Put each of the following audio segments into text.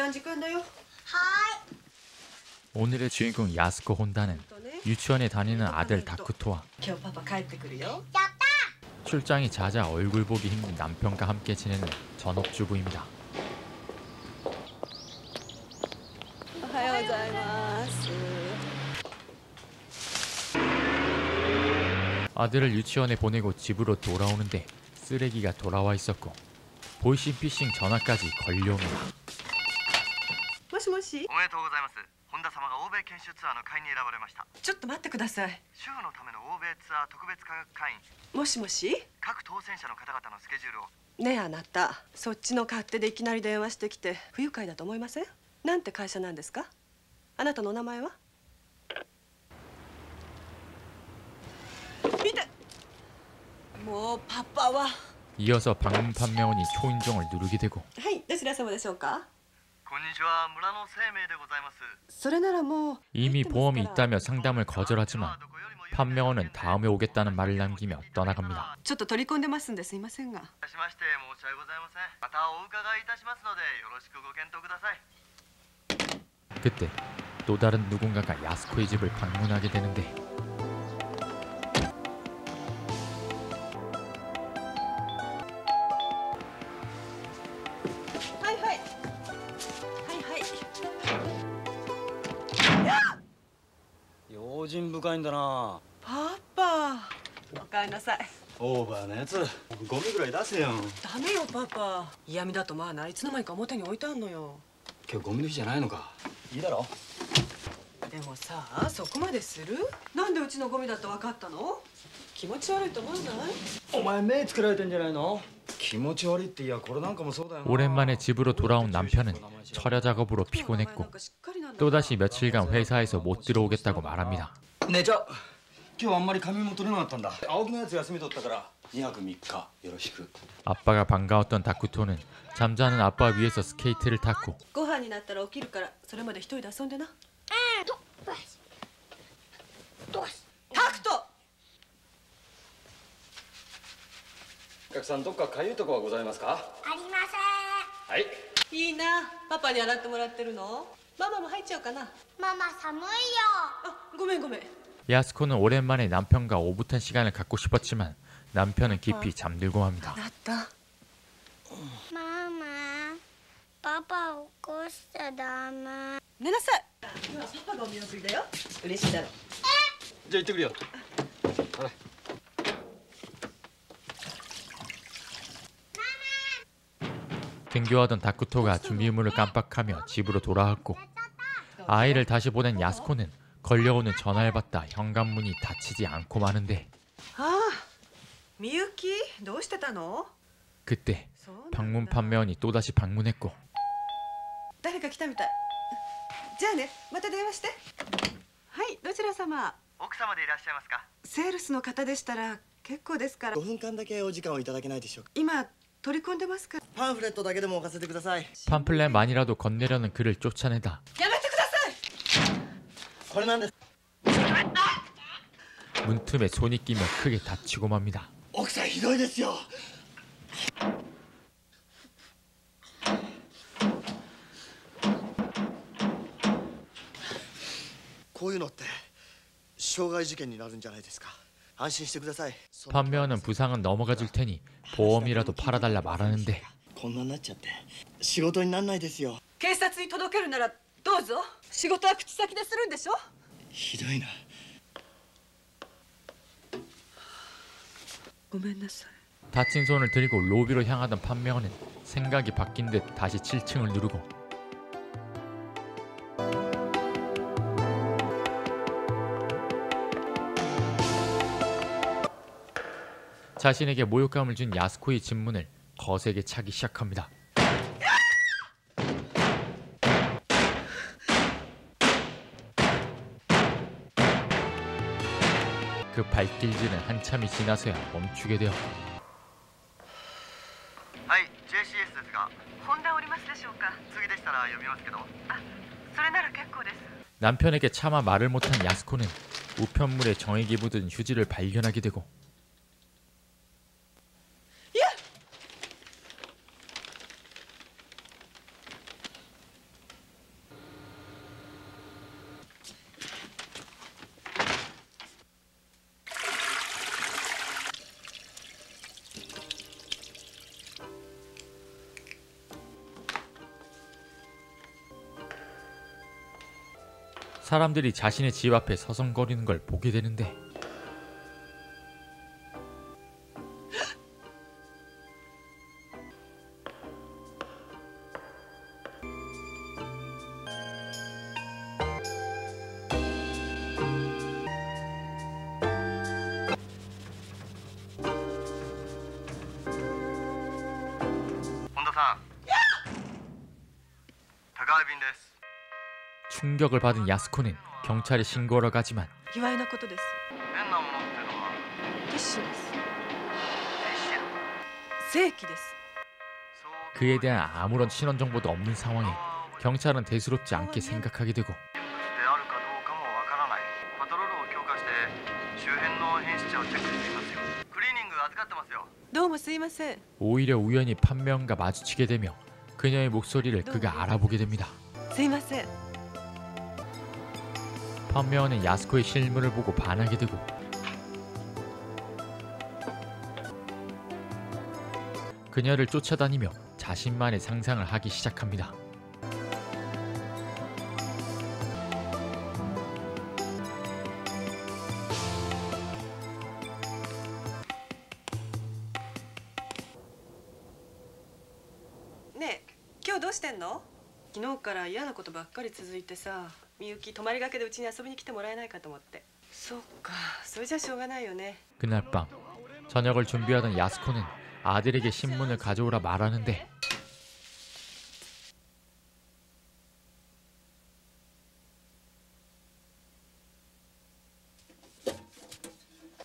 ゃん時間だよ。 오늘의 주인공 야스코 혼다는 유치원에 다니는 아들 다쿠토와 今日パパ帰ってくるよ。 출장이 잦아 얼굴 보기 힘든 남편과 함께 지내는 전업주부입니다. おはようございます。 아들을 유치원에 보내고 집으로 돌아오는데 쓰레기가 돌아와 있었고 보이싱피싱 전화까지 걸려옵니다. もしもし。おめでとうございます。本田様が欧米研修ツアーの会に選ばれました。ちょっと待ってください。主婦のための欧米ツアー特別科学会員。もしもし。各当選者の方々のスケジュールを。ねえあなた、そっちの勝手でいきなり電話してきて不愉快だと思いません？なんて会社なんですか？あなたのお名前は？見て。もうパパは。 이어서 방문 판매원이 초인종을 누르게 되고 はい、どちら様でしょうか？こんにちは、村の生命でございます。それならもう 이미 보험이 있다며 상담을 거절하지만 판매원은 다음에 오겠다는 말을 남기며 떠나갑니다. ちょっと取り込んでますんですいませんが。しまして申し訳ございません。またお伺いいたしますのでよろしくご検討ください。 그때 또 다른 누군가가 야스코의 집을 방문하게 되는데 はいはい。はいはい。用心深いんだな。パパ、おかえりなさい。オーバーなやつ、ゴミぐらい出せよ。ダメよパパ。嫌味だとまあないつの間にか表に置いてあんのよ。今日ゴミの日じゃないのか。いいだろ。でもさあ、そこまでする？なんでうちのゴミだって分かったの？気持ち悪いと思わない？お前目つけられてんじゃないの？気持ち悪いっていやこれなんかもそうだよな。 오랜만에 집으로 돌아온 남편은 철야 작업으로 피곤했고 또다시 며칠간 회사에서 못 들어오겠다고 말합니다. 姉ちゃん、今日あんまり髪も取れなかったんだ。青木のやつ休み取ったから2泊3日よろしく。 아빠가 반가웠던 다쿠토는 잠자는 아빠 위에서 스케이트를 탔고 ご飯になったら起きるからそれまで一人で遊んでな。タクト。お客さんどっかかゆいとこはございますか？ありません。はい。いいな。パパに洗ってもらってるの？ママも入っちゃうかな。ママ寒いよ。あ、ごめんごめん。 야스코는 오랜만에 남편과 오붓한 시간을 갖고 싶었지만 남편은 깊이 잠들고 맙니다. なった。ママ、パパ起こしちゃダメ。寝なさい。今日はパパがお見送りだよ。嬉しいだろ。じゃあ行ってくるよ。はい。 등교하던 다쿠토가 준비물을 깜빡하며 집으로 돌아왔고 아이를 다시 보낸 야스코는 걸려오는 전화를 받다 현관문이 닫히지 않고 마는데 ああ、みゆき、どうしてたの？ 그때 방문 판매원이 또다시 방문했고 誰か来たみたい。じゃあね、また電話して。はい、どちら様？奥様でいらっしゃいますか？セールスの方でしたら結構ですから。 5分間だけお時間をいただけないでしょうか。今取り込んでますから。パンフレットだけでも置かせてください。 팜플렛만이라도 건네려는 그를 쫓아내다 やめてください。これなんです。 문틈에 손이 끼며 크게 다치고 맙니다. 奥さんひどいですよ。こういうのって傷害事件になるんじゃないですか。安心してください。 판매원은 부상은 넘어가 줄 테니 보험이라도 팔아달라 말하는데 こんなになっちゃって仕事になんないですよ。警察に届けるならどうぞ。仕事は口先でするんでしょ。ひどいな。ごめんなさい。 다친 손을 들고 로비로 향하던 판매원은 생각이 바뀐 듯 다시 7층을 누르고 자신에게 모욕감을 준 야스코의 집문을 거세게 차기 시작합니다. 그 발길질은 한참이 지나서야 멈추게 되었고 はい、JCS ですが、本田おりますでしょうか。次でしたら呼びますけど。あ、それなら結構です。 남편에게 차마 말을 못한 야스코는 우편물에 정액이 묻은 휴지를 발견하게 되고 사람들이 자신의 집 앞에 서성거리는 걸 보게 되는데 충격을 받은 야스코는 경찰에 신고하러 가지만 卑猥なことです。変なものってのはティッシュです。ティッシュ正規です。 그에 대한 아무런 신원 정보도 없는 상황에 경찰은 대수롭지 않게 생각하게 되고 であるかどうかもわからない。パトロールを強化して周辺の変質者をチェックしていますよ。クリーニング預かってますよ。どうもすいません。 오히려 우연히 판매원과 마주치게 되며 그녀의 목소리를 그가 알아보게 됩니다. すいません。 판매원은 야스코의 실물을 보고 반하게 되고 그녀를 쫓아다니며 자신만의 상상을 하기 시작합니다. 네, 今日どうしてんの？昨日から嫌なことばっかり続いてさ、みゆき泊まりがけでうちに遊びに来てもらえないかと思って。そっか、それじゃしょうがないよね。 그날 밤 저녁을 준비하던 야스코는 아들에게 신문을 가져오라 말하는데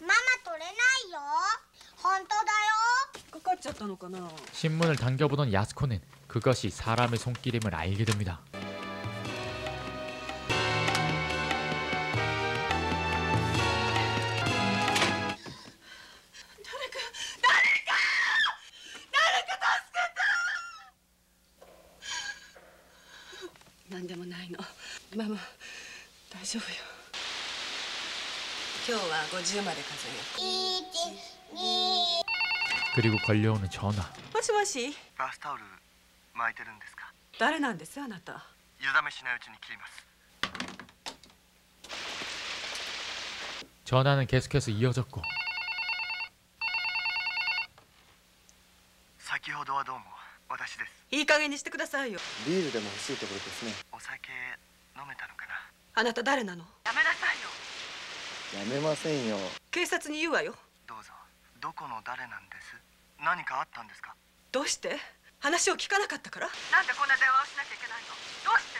ママ取れないよ。本当だよ。かかっちゃったのかな。 신문을 당겨보던 야스코는 그것이 사람의 손길임을 알게 됩니다. 난데모ないの。ママ、大丈夫よ。今日は50まで数えよう。1、2。 그리고 걸려오는 전화. もしもし。バスタオル巻いてるんですか？誰なんですあなた。湯冷めしないうちに切ります。 전화는 계속해서 이어졌고 先ほどはどうも私です。いい加減にしてくださいよ。ビールでも欲しいところですね。お酒飲めたのかな？あなた誰なの？やめなさいよ。やめませんよ。警察に言うわよ。どうぞ。どこの誰なんです？何かあったんですか？どうして？話を聞かなかったから。なんでこんな電話をしなきゃいけないの？どうして？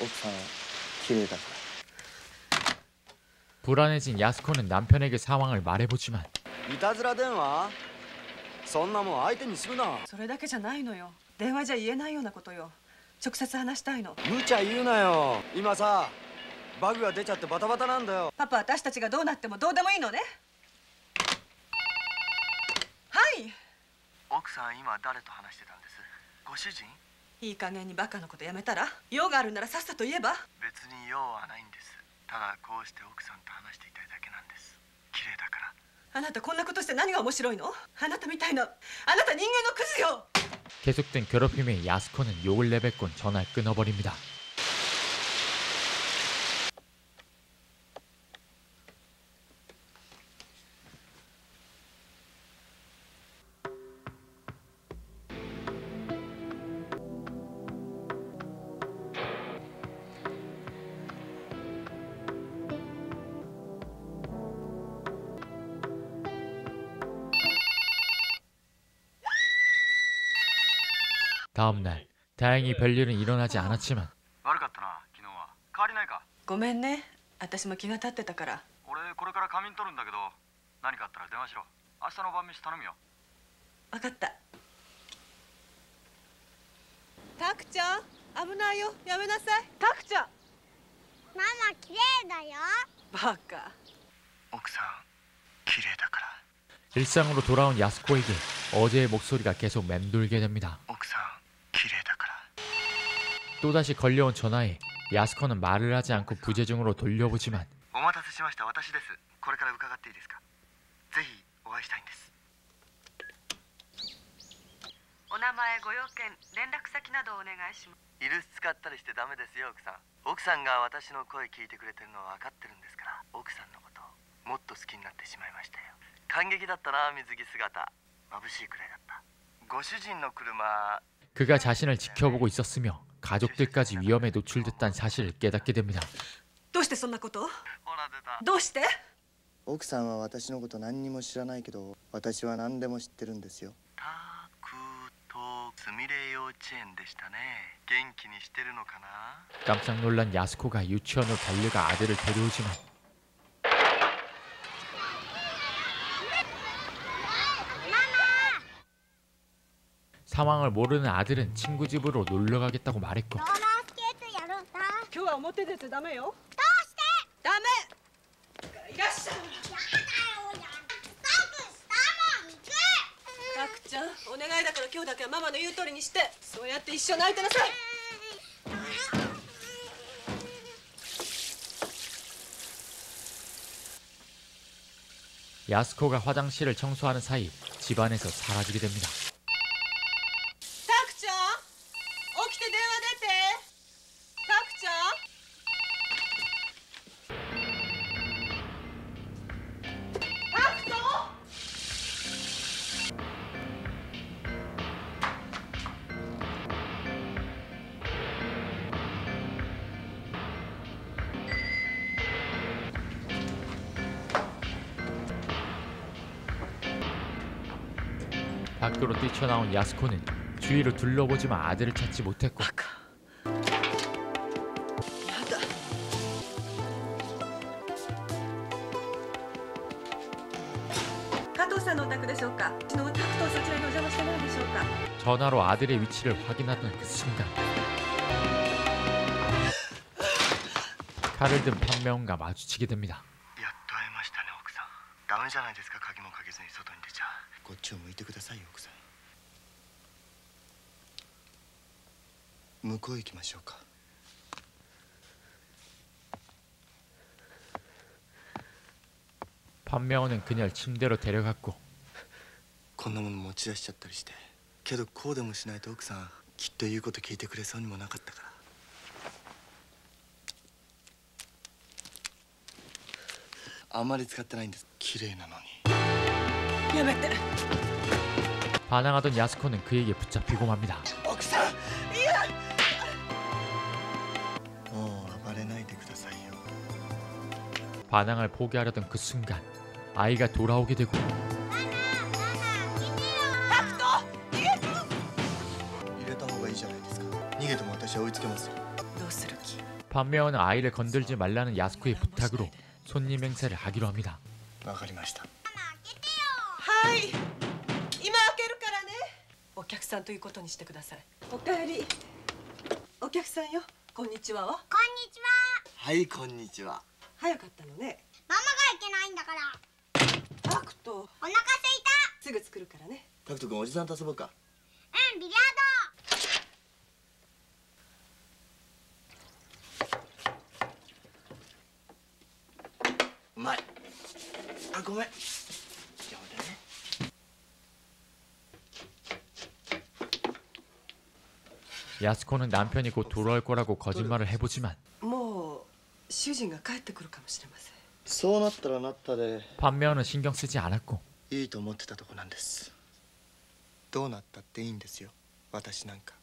奥さん綺麗だか 불안해진 야스코는 남편에게 상황을 말해보지만 ら。いたずら電話？そんなもん相手にするな。それだけじゃないのよ。電話じゃ言えないようなことよ。直接話したいの。無茶言うなよ。今さバグが出ちゃってバタバタなんだよ。パパ、私たちがどうなってもどうでもいいのね。はい。奥さん今誰と話してたんです？ご主人？いい加減にバカなことやめたら。用があるならさっさと言えば。別に用はないんです。ただこうして奥さんと話していたいだけなんです。綺麗だから。あなたこんなことして何が面白いの？あなたみたいな、あなた人間のクズよ。 계속된 괴롭힘에 야스코는 욕을 내뱉곤 전화를 끊어버립니다. 다음날 다행히 별일은 일어나지 않았지만 悪かったな昨日は。変わりないか？ごめんね。私も気が立ってたから。俺これから仮眠取るんだけど何かあったら電話しろ。明日の晩飯頼むよ。分かった。タクちゃん、危ないよ。やめなさい。タクちゃん。ママ綺麗だよ。バカ。奥さん綺麗だから。 일상으로 돌아온 야스코에게 어제의 목소리가 계속 맴돌게 됩니다. 奥さん綺麗だから。 또다시 걸려온 전화에 야스코는 말을 하지 않고 부재중으로 돌려보지만 お待たせしました。私です。これから伺っていいですか？ぜひお会いしたいんです。お名前、ご用件、連絡先などお願いします。イルス使ったりしてダメですよ奥さん。奥さんが私の声聞いてくれてるのは分かってるんですから、奥さんのこともっと好きになってしまいましたよ。感激だったな、水着姿。眩しいくらいだった。ご主人の車。 그가 자신을 지켜보고 있었으며 가족들까지 위험에 노출됐다는 사실을 깨닫게 됩니다. どうしてそんなこと？ほら出た。どうして？奥さんは私のこと何にも知らないけど、私は何でも知ってるんですよ。タクトすみれ幼稚園でしたね。元気にしてるのかな。 깜짝 놀란 야스코가 유치원으로 달려가 아들을 데려오지만 상황을 모르는 아들은 친구 집으로 놀러 가겠다고 말했고 ローラースケートやるんだ。今日は表出てダメよ。どうして？ダメ。いらっしゃい。やだよ、やだ。したもん行く。タクちゃん、お願いだから今日だけはママの言う通りにして、そうやって一緒に泣いてなさい。 야스코가 화장실을 청소하는 사이 집안에서 사라지게 됩니다. タクちゃん、起きて電話出て。タクちゃん。タクト。 밖으로 뛰쳐나온 야스코는 주위를 둘러보지만 아들을 찾지 못했고 やだ。加藤さんのお宅でしょうか。うちのタクトそちらにお邪魔してないでしょうか。 전화로 아들의 위치를 확인하던 그 순간 칼을 든 판매원과 마주치게 됩니다. やっと会えましたね、奥さん。ダメじゃないですか、鍵もかけずに外に出ちゃ。こっちを向いてくださいよ、奥さん。向こう行きましょうか。 판매원은 그녀를 침대로 데려갔고 こんなもの持ち出しちゃったりして。けどこうでもしないと奥さんきっと言うこと聞いてくれそうにもなかったから。あんまり使ってないんです。綺麗なのに。やめて。 반항하던 야스코는 그에게 붙잡히고 맙니다. 奥さん、いや。もう暴れないでくださいよ。 반항을 포기하려던 그 순간 아이가 돌아오게 되고 入れた方がいいじゃないですか。逃げても私は追いつけますよ。どうする気？ 판매원은 아이를 건들지 말라는 야스코의 부탁으로 손님 행세를 하기로 합니다. わかりました。はい。今開けるからね。お客さんということにしてください。おかえり。お客さんよ。こんにちはは。こんにちは。はい、こんにちは。早かったのね。ママがいけないんだから。タクト。お腹すいた。すぐ作るからね。タクト君、おじさんと遊ぼうか。うん、ビリヤうまい。あ、ごめん。じゃあ俺ね。 야스코는 남편이 곧 돌아올 거라고 거짓말을 해보지만 もう主人が帰ってくるかもしれません。そうなったらなったで 판매원은 신경 쓰지 않았고 いいと思ってたとこなんです。どうなったっていいんですよ、私なんか。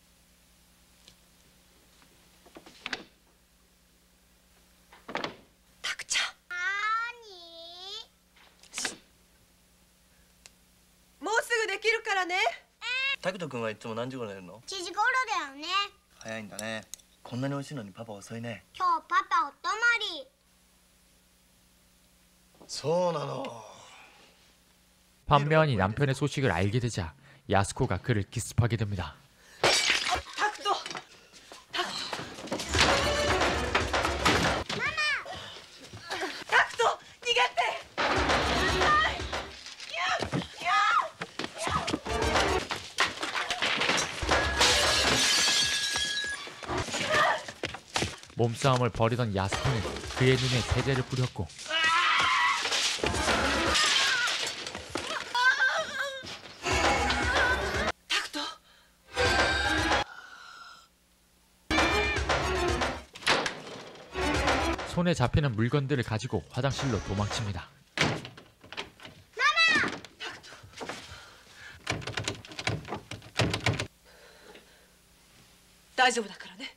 タクちゃなん、もうすぐできるからね。タクト君はいつも何時頃寝るの？ーに？7時頃だよね。早いんだね。こんなに美味しいのにパパ遅いね。今日パパお泊まり。そうなの。 판매원이 남편의 소식을 알게 되자 야스코가 그를 기습하게 됩니다. タクト。タクト。ママ。タクト、逃げて。 몸싸움을 벌이던 야스코는 그의 눈에 세제를 뿌렸고 손에 잡히는 물건들을 가지고 화장실로 도망칩니다. 大丈夫だからね。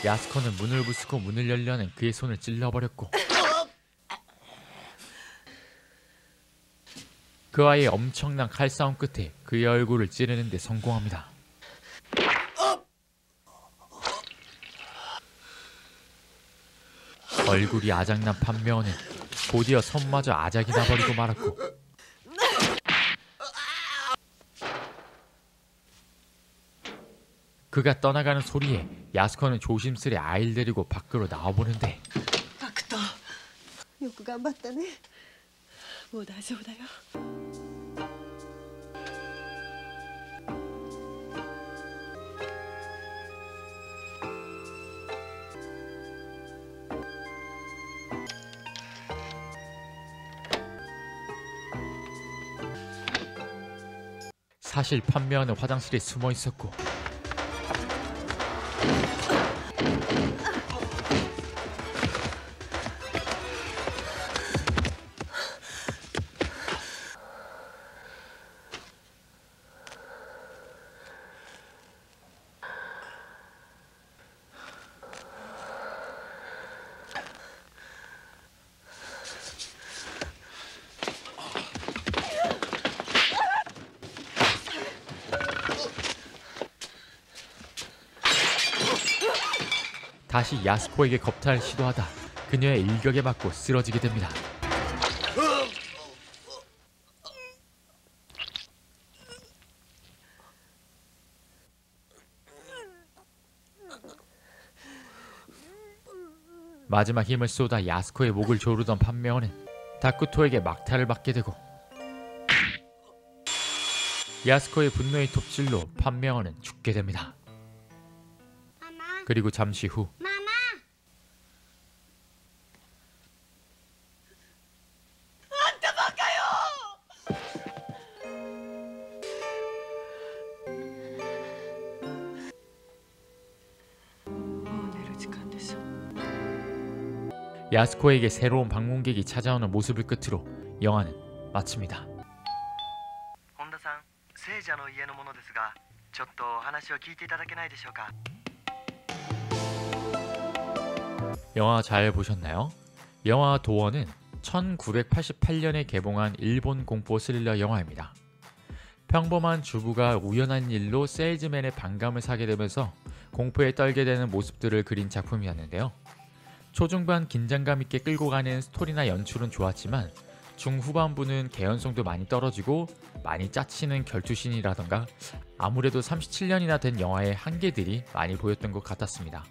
야스코는 문을 부수고 문을 열려는 그의 손을 찔러버렸고 그 아이의 엄청난 칼싸움 끝에 그의 얼굴을 찌르는 데 성공합니다. 얼굴이 아작난 판명은 곧이어 손마저 아작이 나버리고 말았고 그가 떠나가는 소리에 야스코는 조심스레 아이를 데리고 밖으로 나와보는데 タクト、よく頑張ったね。もう大丈夫だよ。 사실 판명은 화장실에 숨어 있었고 다시 야스코에게 겁탈을 시도하다 그녀의 일격에 맞고 쓰러지게 됩니다. 마지막 힘을 쏟아 야스코의 목을 조르던 판명은 다쿠토에게 막타를 받게 되고 야스코의 분노의 톱질로 판명은 죽게 됩니다. 그리고 잠시 후 야스코에게 새로운 방문객이 찾아오는 모습을 끝으로 영화는 마칩니다. 本田さん、聖者の家のものですが、ちょっとお話を聞いていただけないでしょうか。 영화 잘 보셨나요? 영화 도어는 1988년에 개봉한 일본 공포 스릴러 영화입니다. 평범한 주부가 우연한 일로 세일즈맨의 반감을 사게 되면서 공포에 떨게 되는 모습들을 그린 작품이었는데요. 초중반 긴장감 있게 끌고 가는 스토리나 연출은 좋았지만 중후반부는 개연성도 많이 떨어지고 많이 짜치는 결투신이라던가 아무래도 37년이나 된 영화의 한계들이 많이 보였던 것 같았습니다.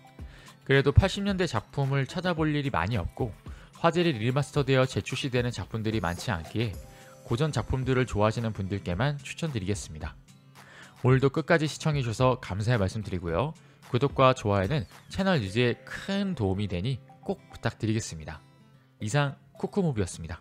그래도 80년대 작품을 찾아볼 일이 많이 없고 화질이 리마스터되어 재출시되는 작품들이 많지 않기에 고전 작품들을 좋아하시는 분들께만 추천드리겠습니다. 오늘도 끝까지 시청해주셔서 감사의 말씀드리고요. 구독과 좋아요는 채널 유지에 큰 도움이 되니 꼭 부탁드리겠습니다. 이상 쿠쿠무비였습니다.